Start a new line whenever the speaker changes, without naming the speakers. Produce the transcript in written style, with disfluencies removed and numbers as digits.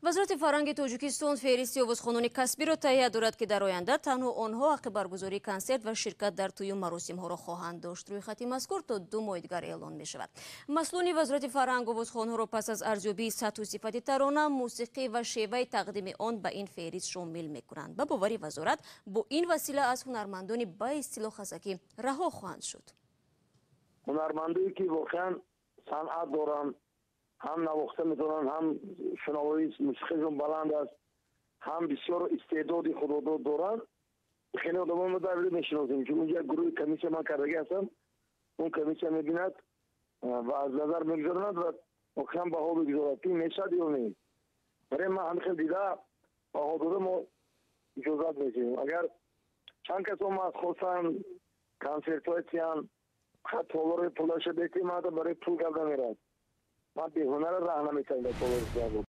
вазорати фарҳанги Тоҷикистон феҳристи овозхонҳои касбиро таҳия дорад, ки дар оянда танҳо онҳо ҳаққи баргузории консерт ва ширкат дар туюм маросимҳоро хоҳанд дошт. Рӯйхати мазкур то 2 моҳи дигар эълон мешавад. Масъулини вазорати фарҳанг овозхонҳоро пас аз арзёбии сатҳу сифати тарона, мусиқӣ ва шеваи тақдими он ба ин феҳрист шомил мекунанд. Ба бовари вазорат, бо ин васила аз ҳунармандони ба истилоҳ хасакӣ раҳо хоҳанд шуд.
ҳунармандое ки воқеан санъат доранд, ҳам навохта метавонанд, ҳам шунавои мусиқишон баланд аст, ҳам бисёр истеъдоди худодод доранд. хеле одамон мо дар мешиносем, чун унҷа гурӯҳи комиссия ман кардаги ҳастам. Он комиссия мебинад ва аз назар мегузаронад ва воқеан баҳо мегузорад ки мешавад ё не. барои ман ҳамин хел дида баҳо дода мо иҷозат медиҳем. агар чанд кас омад хостанд консертҳое чиянд, толори пулаша бетимада барои пул гап намерад. من به هنر راهنمایی کردم.